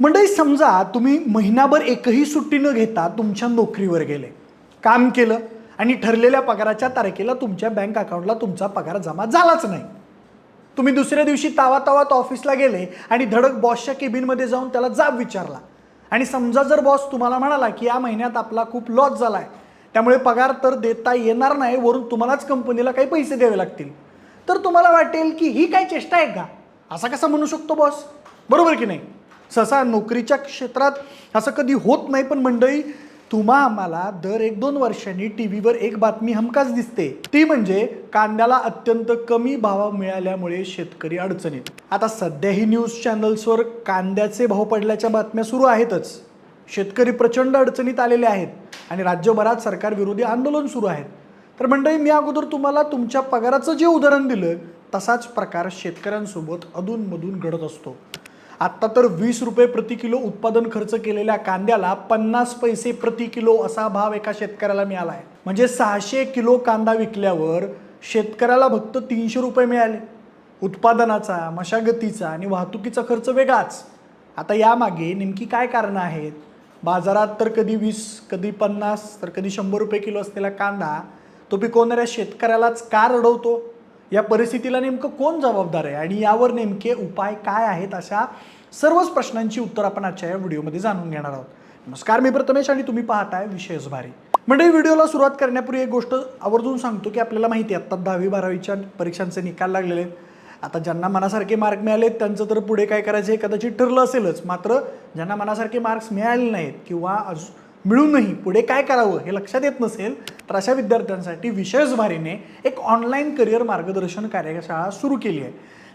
मंडळी समजा तुम्ही महिनाभर एकही सुट्टी न घेता तुमच्या नोकरीवर गेले, काम केलं आणि ठरलेल्या पगाराच्या तारखेला तुमच्या बँक अकाउंटला तुमचा पगार जमा झालाच नाही. तुम्ही दुसऱ्या दिवशी तावातावात ऑफिसला गेले आणि धडक बॉसच्या केबिनमध्ये जाऊन त्याला जाब विचारला आणि समजा जर बॉस तुम्हाला म्हणाला की या महिन्यात आपला खूप लॉस झाला आहे, त्यामुळे पगार तर देता येणार नाही, वरून तुम्हालाच कंपनीला काही पैसे द्यावे लागतील, तर तुम्हाला वाटेल की ही काय चेष्टा आहे का, असा कसा म्हणू शकतो बॉस, बरोबर की नाही. सहसा नोकरीच्या क्षेत्रात असं कधी होत नाही, पण मंडळी तुम्हा आम्हाला दर 1-2 वर्षांनी टीव्हीवर एक बातमी हमखास दिसते, ती म्हणजे कांद्याला अत्यंत कमी भाव मिळाल्यामुळे शेतकरी अडचणीत. आता सध्याही न्यूज चॅनल्सवर कांद्याचे भाव पडल्याच्या बातम्या सुरू आहेतच. शेतकरी प्रचंड अडचणीत आलेले आहेत आणि राज्यभरात सरकार विरोधी आंदोलन सुरू आहेत. तर मंडळी मी अगोदर तुम्हाला तुमच्या पगाराचं जे उदाहरण दिलं तसाच प्रकार शेतकऱ्यांसोबत अधूनमधून घडत असतो. आत्ता तर 20 रुपये प्रति किलो उत्पादन खर्च केलेल्या कांद्याला 50 पैसे प्रति किलो असा भाव एका शेतकऱ्याला मिळाला आहे. म्हणजे 600 किलो कांदा विकल्यावर शेतकऱ्याला फक्त 300 रुपये मिळाले. उत्पादनाचा, मशागतीचा आणि वाहतुकीचा खर्च वेगळाच. आता यामागे नेमकी काय कारणं आहेत? बाजारात तर कधी 20, कधी 50, तर कधी 100 रुपये किलो असलेला कांदा तो पिकवणाऱ्या शेतकऱ्यालाच का रडवतो? या परिस्थितीला नेमकं कोण जबाबदार आहे आणि यावर नेमके उपाय काय आहेत, अशा सर्वच प्रश्नांची उत्तर आपण आजच्या या व्हिडिओमध्ये जाणून घेणार आहोत. नमस्कार, मी प्रथमेश आणि तुम्ही पाहताय विशेष भारी. म्हणजे व्हिडिओला सुरुवात करण्यापूर्वी एक गोष्ट आवर्जून सांगतो की आपल्याला माहिती आहे आता 10वी-12वीच्या परीक्षांचे निकाल लागलेले आहेत. आता ज्यांना मनासारखे मार्क मिळालेत त्यांचं तर पुढे काय करायचं हे कदाचित ठरलं असेलच, मात्र ज्यांना मनासारखे मार्क्स मिळाले नाहीत किंवा मिळूनही पुढे काय करावं हे लक्षात येत नसेल, तर अशा विद्यार्थ्यांसाठी विशेष भारीने एक ऑनलाईन करिअर मार्गदर्शन कार्यशाळा सुरू केली आहे.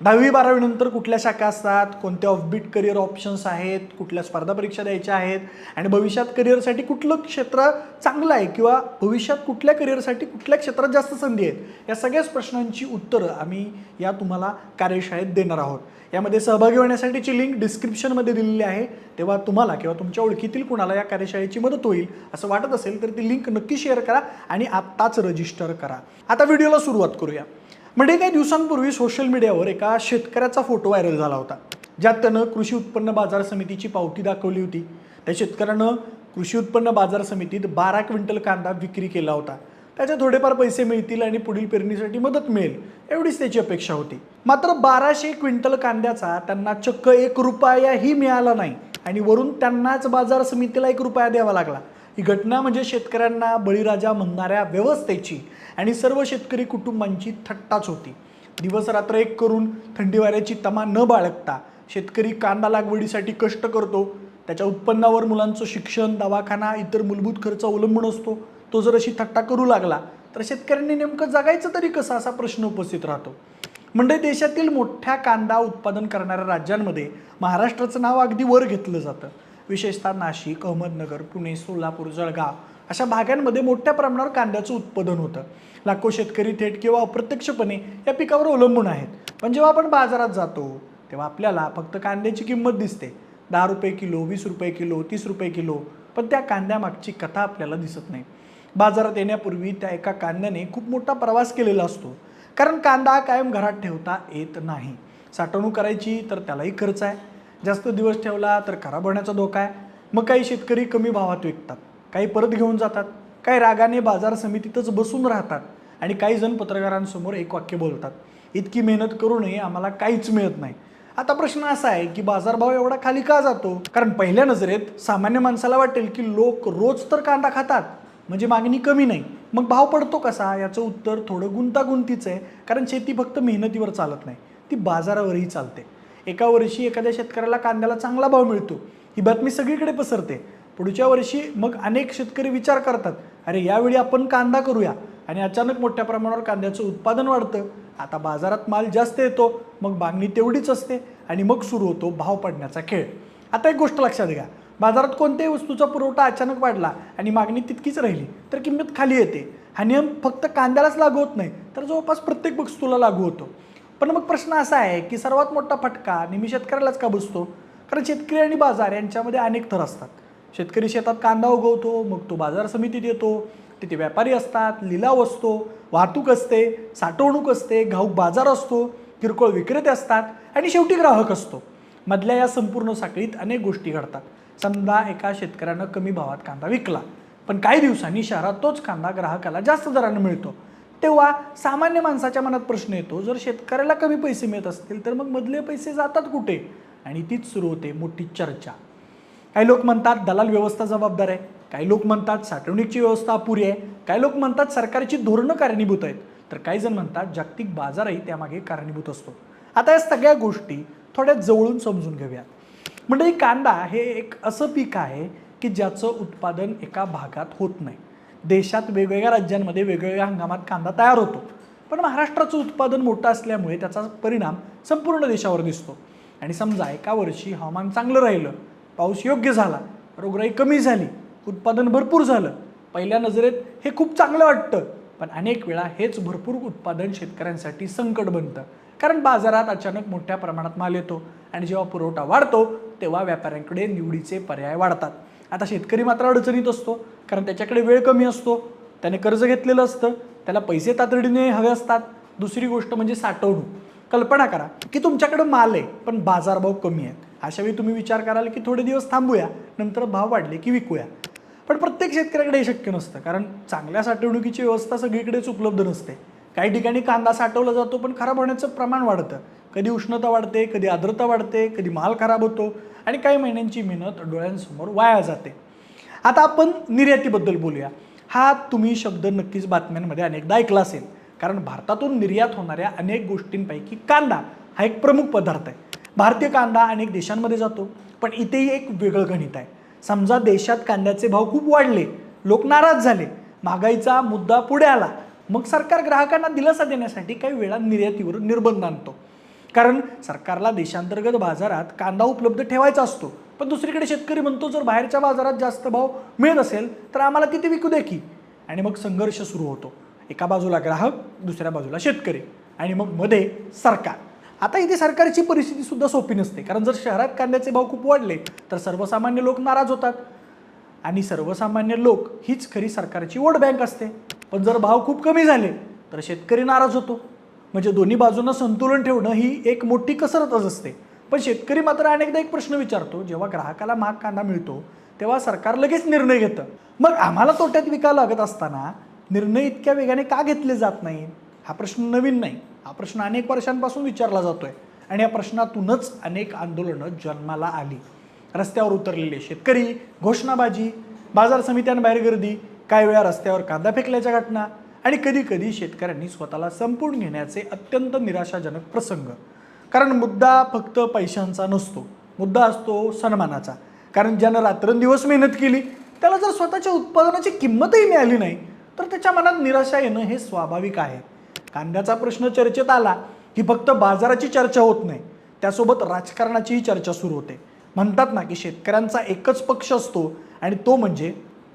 10वी-12वी नंतर कुठल्या शाखा असतात, कोणत्या ऑफबीट करिअर ऑप्शन्स आहेत, कुठल्या स्पर्धा परीक्षा द्यायच्या आहेत आणि भविष्यात करिअरसाठी कुठलं क्षेत्र चांगलं आहे किंवा भविष्यात कुठल्या करिअरसाठी कुठल्या क्षेत्रात जास्त संधी आहेत, या सगळ्याच प्रश्नांची उत्तरं आम्ही या तुम्हाला कार्यशाळेत देणार आहोत. यामध्ये सहभागी होण्यासाठीची लिंक डिस्क्रिप्शनमध्ये दिलेली आहे. तेव्हा तुम्हाला किंवा तुमच्या ओळखीतील कुणाला या कार्यशाळेची मदत होईल असं वाटत असेल तर ती लिंक नक्की शेअर करा आणि आत्ताच रजिस्टर करा. आता व्हिडिओला सुरुवात करूया. म्हणजे काही दिवसांपूर्वी सोशल मीडियावर एका शेतकऱ्याचा फोटो व्हायरल झाला होता, ज्यात त्यानं कृषी उत्पन्न बाजार समितीची पावती दाखवली होती. त्या शेतकऱ्यानं कृषी उत्पन्न बाजार समितीत 12 क्विंटल कांदा विक्री केला होता. त्याचे थोडेफार पैसे मिळतील आणि पुढील पेरणीसाठी मदत मिळेल एवढीच त्याची अपेक्षा होती. मात्र 1200 क्विंटल कांद्याचा त्यांना चक्क 1 रुपयाही मिळाला नाही आणि वरून त्यांनाच बाजार समितीला 1 रुपया द्यावा लागला. ही घटना म्हणजे शेतकऱ्यांना बळीराजा म्हणणाऱ्या व्यवस्थेची आणि सर्व शेतकरी कुटुंबांची थट्टाच होती. दिवस रात्र एक करून थंडी वाऱ्याची तमा न बाळगता शेतकरी कांदा लागवडीसाठी कष्ट करतो. त्याच्या उत्पन्नावर मुलांचं शिक्षण, दवाखाना, इतर मूलभूत खर्च अवलंबून असतो. तो जर अशी थट्टा करू लागला तर शेतकऱ्यांनी नेमकं जगायचं तरी कसं, असा प्रश्न उपस्थित राहतो. म्हणजे देशातील मोठ्या कांदा उत्पादन करणाऱ्या राज्यांमध्ये महाराष्ट्राचं नाव अगदी वर घेतलं जातं. विशेषतः नाशिक, अहमदनगर, पुणे, सोलापूर, जळगाव अशा भागांमध्ये मोठ्या प्रमाणावर कांद्याचं उत्पादन होतं. लाखो शेतकरी थेट किंवा अप्रत्यक्षपणे या पिकावर अवलंबून आहेत. पण जेव्हा आपण बाजारात जातो तेव्हा आपल्याला फक्त कांद्याची किंमत दिसते, 10 रुपये किलो, 20 रुपये किलो, 30 रुपये किलो, पण त्या कांद्यामागची कथा आपल्याला दिसत नाही. बाजारात येण्यापूर्वी त्या एका कांद्याने खूप मोठा प्रवास केलेला असतो, कारण कांदा कायम घरात ठेवता येत नाही. साठवणूक करायची तर त्यालाही खर्च आहे, जास्त दिवस ठेवला तर खराब होण्याचा धोका आहे. मग काही शेतकरी कमी भावात विकतात, काही परत घेऊन जातात, काही रागाने बाजार समितीतच बसून राहतात आणि काही जण पत्रकारांसमोर एक वाक्य बोलतात, इतकी मेहनत करूनही आम्हाला काहीच मिळत नाही. आता प्रश्न असा आहे की बाजारभाव एवढा खाली का जातो? कारण पहिल्या नजरेत सामान्य माणसाला वाटेल की लोक रोज तर कांदा खातात, म्हणजे मागणी कमी नाही, मग भाव पडतो कसा? याचं उत्तर थोडं गुंतागुंतीचं आहे, कारण शेती फक्त मेहनतीवर चालत नाही, ती बाजारावरही चालते. एका वर्षी एखाद्या शेतकऱ्याला कांद्याला चांगला भाव मिळतो, ही बातमी सगळीकडे पसरते. पुढच्या वर्षी मग अनेक शेतकरी विचार करतात, अरे यावेळी आपण कांदा करूया, आणि अचानक मोठ्या प्रमाणावर कांद्याचं उत्पादन वाढतं. आता बाजारात माल जास्त येतो, मग मागणी तेवढीच असते आणि मग सुरू होतो भाव पडण्याचा खेळ. आता एक गोष्ट लक्षात घ्या, बाजारात कोणत्याही वस्तूचा पुरवठा अचानक वाढला आणि मागणी तितकीच राहिली तर किंमत खाली येते. हा नियम फक्त कांद्यालाच लागू होत नाही, तर जवळपास प्रत्येक वस्तूला लागू होतो. पण मग प्रश्न असा आहे की सर्वात मोठा फटका नेहमी शेतकऱ्यालाच का बसतो? कारण शेतकरी आणि बाजार यांच्यामध्ये अनेक थर असतात. शेतकरी शेतात कांदा उगवतो, मग तो बाजार समितीत येतो, तिथे व्यापारी असतात, लिलाव असतो, वाहतूक असते, साठवणूक असते, घाऊक बाजार असतो, किरकोळ विक्रेते असतात आणि शेवटी ग्राहक असतो. मधल्या या संपूर्ण साखळीत अनेक गोष्टी घडतात. समजा एका शेतकऱ्यानं कमी भावात कांदा विकला, पण काही दिवसांनी शहरात तोच कांदा ग्राहकाला जास्त दराने मिळतो. तेव्हा सामान्य माणसाच्या मनात प्रश्न येतो, जर शेतकऱ्याला कमी पैसे मिळत असतील तर मग मधले पैसे जातात कुठे? आणि तीच सुरू होते मोठी चर्चा. काही लोक म्हणतात दलाल व्यवस्था जबाबदार आहे, काही लोक म्हणतात साठवणुकीची व्यवस्था अपुरी आहे, काही लोक म्हणतात सरकारची धोरणं कारणीभूत आहेत, तर काही जण म्हणतात जागतिक बाजारही त्यामागे कारणीभूत असतो. आता या सगळ्या गोष्टी थोड्या जवळून समजून घेऊया. म्हणजे कांदा हे एक असं पीक आहे की ज्याचं उत्पादन एका भागात होत नाही. देशात वेगवेगळ्या राज्यांमध्ये वेगवेगळ्या हंगामात कांदा तयार होतो, पण महाराष्ट्राचं उत्पादन मोठं असल्यामुळे त्याचा परिणाम संपूर्ण देशावर दिसतो. आणि समजा एका वर्षी हवामान चांगलं राहिलं, पाऊस योग्य झाला, रोगराई कमी झाली, उत्पादन भरपूर झालं, पहिल्या नजरेत हे खूप चांगलं वाटतं, पण अनेक वेळा हेच भरपूर उत्पादन शेतकऱ्यांसाठी संकट बनतं. कारण बाजारात अचानक मोठ्या प्रमाणात माल येतो आणि जेव्हा पुरवठा वाढतो तेव्हा व्यापाऱ्यांकडे निवडीचे पर्याय वाढतात. आता शेतकरी मात्र अडचणीत असतो, कारण त्याच्याकडे वेळ कमी असतो, त्याने कर्ज घेतलेलं असतं, त्याला पैसे तातडीने हवे असतात. दुसरी गोष्ट म्हणजे साठवणूक. कल्पना करा की तुमच्याकडे माल आहे पण बाजारभाव कमी आहे. अशा वेळी तुम्ही विचार कराल की थोडे दिवस थांबूया, नंतर भाव वाढले की विकूया. पण प्रत्येक शेतकऱ्याकडे हे शक्य नसतं, कारण चांगल्या साठवणुकीची व्यवस्था सगळीकडेच उपलब्ध नसते. काही ठिकाणी कांदा साठवला जातो पण खराब होण्याचं प्रमाण वाढतं. कधी उष्णता वाढते, कधी आर्द्रता वाढते, कधी माल खराब होतो आणि काही महिन्यांची मेहनत डोळ्यांसमोर वाया जाते. आता आपण निर्यातीबद्दल बोलूया. हा तुम्ही शब्द नक्कीच बातम्यांमध्ये अनेकदा ऐकला असेल, कारण भारतातून निर्यात होणाऱ्या अनेक गोष्टींपैकी कांदा हा एक प्रमुख पदार्थ आहे. भारतीय कांदा अनेक देशांमध्ये जातो, पण इथेही एक वेगळं गणित आहे. समजा देशात कांद्याचे भाव खूप वाढले, लोक नाराज झाले, महागाईचा मुद्दा पुढे आला, मग सरकार ग्राहकांना दिलासा देण्यासाठी काही वेळा निर्यातीवर निर्बंध आणतो. कारण सरकारला देशांतर्गत बाजारात कांदा उपलब्ध ठेवायचा असतो, पण दुसरीकडे शेतकरी म्हणतो जर बाहेरच्या बाजारात जास्त भाव मिळत असेल तर आम्हाला तिथे विकू दे की. आणि मग संघर्ष सुरू होतो. एका बाजूला ग्राहक, दुसऱ्या बाजूला शेतकरी आणि मग मध्ये सरकार. आता इथे सरकारची परिस्थिती सुद्धा सोपी नसते, कारण जर शहरात कांद्याचे भाव खूप वाढले तर सर्वसामान्य लोक नाराज होतात आणि सर्वसामान्य लोक हीच खरी सरकारची वोट बँक असते. पण जर भाव खूप कमी झाले तर शेतकरी नाराज होतो. म्हणजे दोन्ही बाजूंना संतुलन ठेवणं ही एक मोठी कसरतच असते. पण शेतकरी मात्र अनेकदा एक प्रश्न विचारतो, जेव्हा ग्राहकाला महाग कांदा मिळतो तेव्हा सरकार लगेच निर्णय घेतं, मग आम्हाला तोट्यात विकायला लागत असताना निर्णय इतक्या वेगाने का घेतले जात नाहीत? हा प्रश्न नवीन नाही, हा प्रश्न अनेक वर्षांपासून विचारला जातोय आणि या प्रश्नातूनच अनेक आंदोलनं जन्माला आली. रस्त्यावर उतरलेले शेतकरी, घोषणाबाजी, बाजार समित्यांबाहेर गर्दी, काही वेळा रस्त्यावर कांदा फेकल्याच्या घटना आणि कधी कधी शेतकऱ्यांनी स्वतःला संपवून घेण्याचे अत्यंत निराशाजनक प्रसंग. कारण मुद्दा फक्त पैशांचा नसतो, मुद्दा असतो सन्मानाचा. कारण ज्यानं रात्रंदिवस मेहनत केली त्याला जर स्वतःच्या उत्पादनाची किंमतही मिळाली नाही तर त्याच्या मनात निराशा येणं हे स्वाभाविक आहे. कांद्याचा प्रश्न चर्चेत आला की फक्त बाजाराची चर्चा होत नाही, त्यासोबत राजकारणाचीही चर्चा सुरू होते. म्हणतात ना की शेतकऱ्यांचा एकच पक्ष असतो आणि तो म्हणजे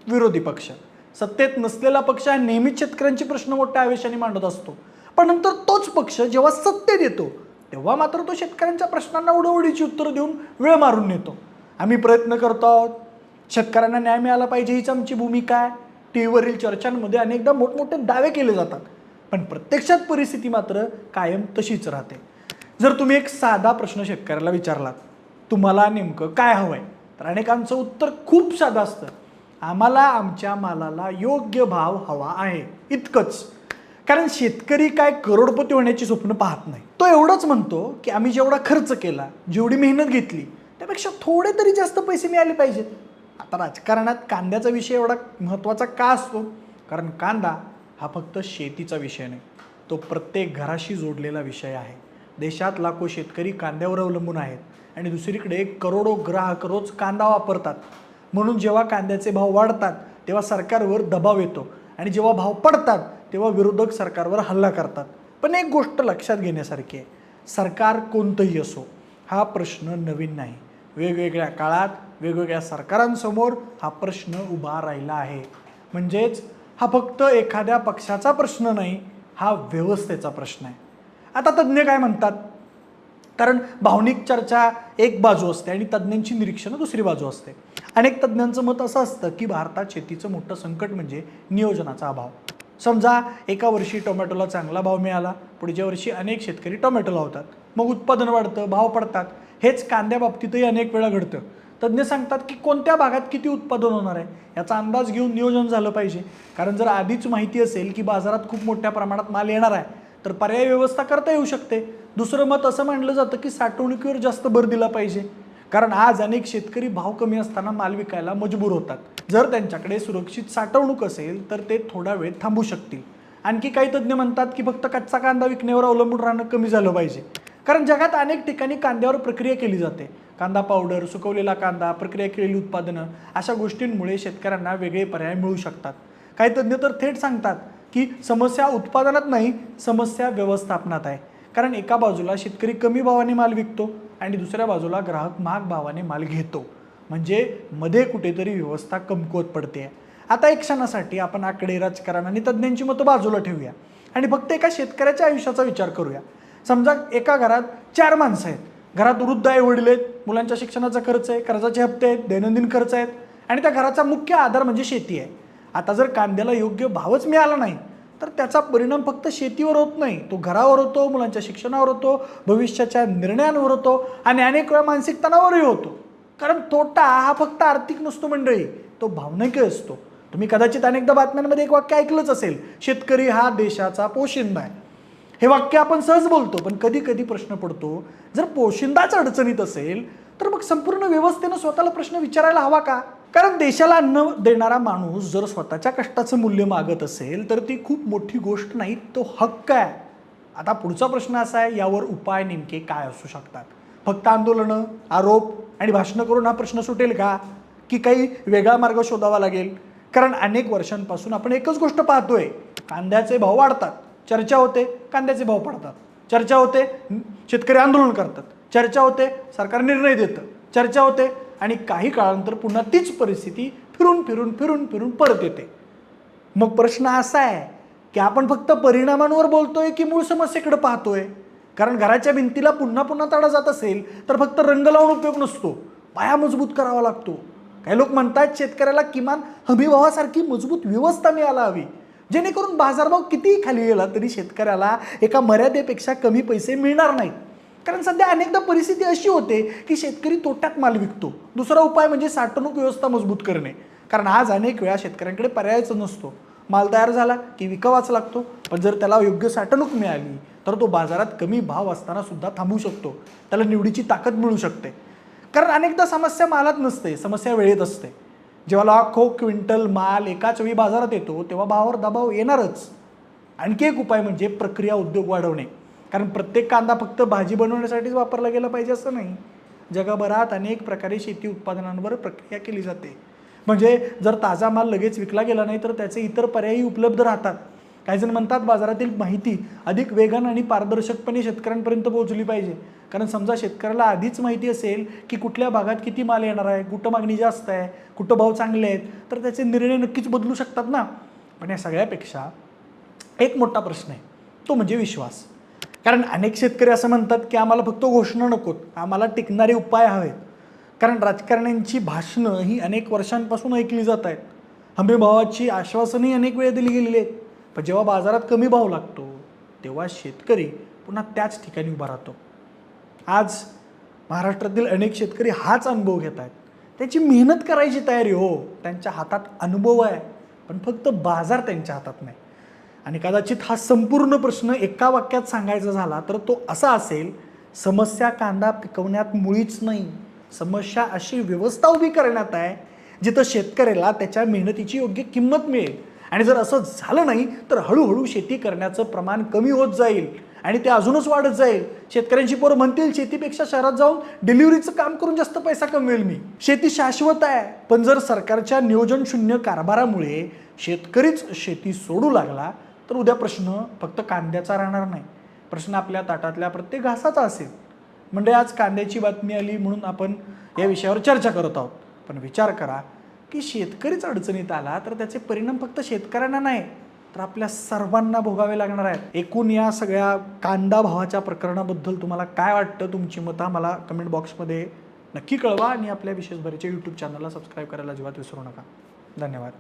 विरोधी पक्ष. सत्तेत नसलेला पक्ष हा नेहमीच शेतकऱ्यांचे प्रश्न मोठ्या आवेशाने मांडत असतो, पण नंतर तोच पक्ष जेव्हा सत्तेत येतो तेव्हा मात्र तो शेतकऱ्यांच्या प्रश्नांना उडवडीची उत्तरं देऊन वेळ मारून नेतो. आम्ही प्रयत्न करतो आहोत, शेतकऱ्यांना न्याय मिळाला पाहिजे हीच आमची भूमिका आहे. टीव्हीवरील चर्चांमध्ये अनेकदा मोठमोठे दावे केले जातात, पण प्रत्यक्षात परिस्थिती मात्र कायम तशीच राहते. जर तुम्ही एक साधा प्रश्न शेतकऱ्याला विचारलात, तुम्हाला नेमकं काय हवंय, तर अनेकांचं उत्तर खूप साधं असतं, आम्हाला आमच्या मालाला योग्य भाव हवा आहे, इतकंच. कारण शेतकरी काय करोडपती होण्याची स्वप्न पाहत नाही. तो एवढंच म्हणतो की आम्ही जेवढा खर्च केला, जेवढी मेहनत घेतली त्यापेक्षा थोडे तरी जास्त पैसे मिळाले पाहिजेत. आता राजकारणात कांद्याचा विषय एवढा महत्त्वाचा का असतो? कारण कांदा हा फक्त शेतीचा विषय नाही, तो प्रत्येक घराशी जोडलेला विषय आहे. देशात लाखो शेतकरी कांद्यावर अवलंबून आहेत आणि दुसरीकडे करोडो ग्राहक रोज कांदा वापरतात. म्हणून जेव्हा कांद्याचे भाव वाढतात तेव्हा सरकारवर दबाव येतो आणि जेव्हा भाव पडतात तेव्हा विरोधक सरकारवर हल्ला करतात. पण एक गोष्ट लक्षात घेण्यासारखी आहे, सरकार कोणतंही असो हा प्रश्न नवीन नाही. वेगवेगळ्या काळात वेगवेगळ्या सरकारांसमोर हा प्रश्न उभा राहिला आहे. म्हणजेच हा फक्त एखाद्या पक्षाचा प्रश्न नाही, हा व्यवस्थेचा प्रश्न आहे. आता तज्ज्ञ काय म्हणतात? कारण भावनिक चर्चा एक बाजू असते आणि तज्ज्ञांची निरीक्षणं दुसरी बाजू असते. अनेक तज्ज्ञांचं मत असं असतं की भारतात शेतीचं मोठं संकट म्हणजे नियोजनाचा अभाव. समजा एका वर्षी टोमॅटोला चांगला भाव मिळाला, पुढच्या वर्षी अनेक शेतकरी टोमॅटो लावतात, मग उत्पादन वाढतं, भाव पडतात. हेच कांद्या बाबतीतही अनेक वेळा घडतं. तज्ज्ञ सांगतात की कोणत्या भागात किती उत्पादन होणार आहे याचा अंदाज घेऊन नियोजन झालं पाहिजे. कारण जर आधीच माहिती असेल की बाजारात खूप मोठ्या प्रमाणात माल येणार आहे तर पर्यायी व्यवस्था करता येऊ शकते. दुसरं मत असं मानलं जातं की साठवणुकीवर जास्त भर दिला पाहिजे. कारण आज अनेक शेतकरी भाव कमी असताना माल विकायला मजबूर होतात. जर त्यांच्याकडे सुरक्षित साठवणूक असेल तर ते थोडा वेळ थांबू शकतील. आणखी काही तज्ज्ञ म्हणतात की फक्त कच्चा कांदा विकण्यावर अवलंबून राहणं कमी झालं पाहिजे. कारण जगात अनेक ठिकाणी कांद्यावर प्रक्रिया केली जाते. कांदा पावडर, सुकवलेला कांदा, प्रक्रिया केलेली उत्पादनं अशा गोष्टींमुळे शेतकऱ्यांना वेगळे पर्याय मिळू शकतात. काही तज्ज्ञ तर थेट सांगतात की समस्या उत्पादनात नाही, समस्या व्यवस्थापनात आहे. कारण एका बाजूला शेतकरी कमी भावाने माल विकतो आणि दुसऱ्या बाजूला ग्राहक महाग भावाने माल घेतो. म्हणजे मध्ये कुठेतरी व्यवस्था कमकुवत पडते. आता एक क्षणासाठी आपण आकडे, राजकारण आणि तज्ज्ञांची मतं बाजूला ठेवूया आणि फक्त एका शेतकऱ्याच्या आयुष्याचा विचार करूया. समजा एका घरात 4 माणसं आहेत. घरात वृद्ध आई वडील आहेत, मुलांच्या शिक्षणाचा खर्च आहे, कर्जाचे हप्ते आहेत, दैनंदिन खर्च आहेत आणि त्या घराचा मुख्य आधार म्हणजे शेती आहे. आता जर कांद्याला योग्य भावच मिळाला नाही तर त्याचा परिणाम फक्त शेतीवर होत नाही, तो घरावर होतो, मुलांच्या शिक्षणावर होतो, भविष्याच्या निर्णयांवर होतो आणि अनेक वेळा मानसिक तणावावरही होतो. कारण तोटा हा फक्त आर्थिक नसतो मंडळी, तो भावनिक असतो. तुम्ही कदाचित अनेकदा बातम्यांमध्ये एक वाक्य ऐकलंच असेल, शेतकरी हा देशाचा पोशिंदा आहे. हे वाक्य आपण सहज बोलतो, पण कधी कधी प्रश्न पडतो, जर पोशिंदाच अडचणीत असेल तर मग संपूर्ण व्यवस्थेनं स्वतःला प्रश्न विचारायला हवा का? कारण देशाला अन्न देणारा माणूस जर स्वतःच्या कष्टाचं मूल्य मागत असेल तर ती खूप मोठी गोष्ट नाही, तो हक्क आहे. आता पुढचा प्रश्न असा आहे, यावर उपाय नेमके काय असू शकतात? फक्त आंदोलनं, आरोप आणि भाषणं करून हा प्रश्न सुटेल का? की काही वेगळा मार्ग शोधावा लागेल? कारण अनेक वर्षांपासून आपण एकच गोष्ट पाहतोय, कांद्याचे भाव वाढतात, चर्चा होते, कांद्याचे भाव पडतात, चर्चा होते, शेतकरी आंदोलन करतात, चर्चा होते, सरकार निर्णय देतं, चर्चा होते आणि काही काळानंतर पुन्हा तीच परिस्थिती फिरून फिरून फिरून फिरून परत येते. मग प्रश्न असा आहे की आपण फक्त परिणामांवर बोलतोय की मूळ समस्येकडे पाहतोय? कारण घराच्या भिंतीला पुन्हा पुन्हा तडा जात असेल तर फक्त रंग लावून उपयोग नसतो, पाया मजबूत करावा लागतो. काही लोक म्हणतात शेतकऱ्याला किमान हमीभावासारखी मजबूत व्यवस्था मिळायला हवी, जेणेकरून बाजारभाव कितीही खाली गेला तरी शेतकऱ्याला एका मर्यादेपेक्षा कमी पैसे मिळणार नाहीत. कारण सध्या अनेकदा परिस्थिती अशी होते की शेतकरी तोट्यात माल विकतो. दुसरा उपाय म्हणजे साठवणूक व्यवस्था मजबूत करणे. कारण आज अनेक वेळा शेतकऱ्यांकडे पर्यायच नसतो, माल तयार झाला की विकावाच लागतो. पण जर त्याला योग्य साठवणूक मिळाली तर तो बाजारात कमी भाव असताना सुद्धा थांबू शकतो, त्याला निवडीची ताकद मिळू शकते. कारण अनेकदा समस्या मालात नसते, समस्या वेळेत असते. जेव्हा लाखो क्विंटल माल एकाच वेळी बाजारात येतो तेव्हा भावावर दबाव येणारच. आणखी एक उपाय म्हणजे प्रक्रिया उद्योग वाढवणे. कारण प्रत्येक कांदा फक्त भाजी बनवण्यासाठीच वापरला गेला पाहिजे असं नाही. जगभरात अनेक प्रकारे शेती उत्पादनांवर प्रक्रिया केली जाते. म्हणजे जर ताजा माल लगेच विकला गेला नाही तर त्याचे इतर पर्यायी उपलब्ध राहतात. काही जण म्हणतात बाजारातील माहिती अधिक वेगानं आणि पारदर्शकपणे शेतकऱ्यांपर्यंत पोहोचली पाहिजे. कारण समजा शेतकऱ्याला आधीच माहिती असेल की कुठल्या भागात किती माल येणार आहे, कुठं मागणी जास्त आहे, कुठं भाव चांगले आहेत, तर त्याचे निर्णय नक्कीच बदलू शकतात ना. पण या सगळ्यापेक्षा एक मोठा प्रश्न आहे, तो म्हणजे विश्वास. कारण अनेक शेतकरी असं म्हणतात की आम्हाला फक्त घोषणा नकोत, आम्हाला टिकणारे उपाय हवेत. कारण राजकारण्यांची भाषणं ही अनेक वर्षांपासून ऐकली जात आहेत, हमीभावाची आश्वासनही अनेक वेळा दिली गेलेली आहेत. पण जेव्हा बाजारात कमी भाव लागतो तेव्हा शेतकरी पुन्हा त्याच ठिकाणी उभा राहतो. आज महाराष्ट्रातील अनेक शेतकरी हाच अनुभव घेत आहेत. त्याची मेहनत करायची तयारी हो, त्यांच्या हातात अनुभव आहे, पण फक्त बाजार त्यांच्या हातात नाही. आणि कदाचित हा संपूर्ण प्रश्न एका वाक्यात सांगायचा झाला तर तो असा असेल, समस्या कांदा पिकवण्यात मुळीच नाही, समस्या अशी व्यवस्था उभी करण्यात आहे जिथं शेतकऱ्याला त्याच्या मेहनतीची योग्य किंमत मिळेल. आणि जर असं झालं नाही तर हळूहळू शेती करण्याचं प्रमाण कमी होत जाईल आणि ते अजूनच वाढत जाईल. शेतकऱ्यांची पोरं म्हणतील शेतीपेक्षा शहरात जाऊन डिलिव्हरीचं काम करून जास्त पैसा कमवेल मी. शेती शाश्वत आहे, पण जर सरकारच्या नियोजन शून्य कारभारामुळे शेतकरीच शेती सोडू लागला तर उद्या प्रश्न फक्त कांद्याचा राहणार नाही, प्रश्न आपल्या ताटातल्या प्रत्येक घासाचा असेल. म्हणजे आज कांद्याची बातमी आली म्हणून आपण या विषयावर चर्चा करत आहोत, पण विचार करा की शेतकरीच अडचणीत आला तर त्याचे परिणाम फक्त शेतकऱ्यांना नाही तर आपल्या सर्वांना भोगावे लागणार आहेत. एकूण या सगळ्या कांदा भावाच्या प्रकरणाबद्दल तुम्हाला काय वाटतं, तुमची मतं मला कमेंट बॉक्समध्ये नक्की कळवा आणि आपल्या विशेष भरीच्या यूट्यूब चॅनलला सबस्क्राईब करायला अजिबात विसरू नका. धन्यवाद.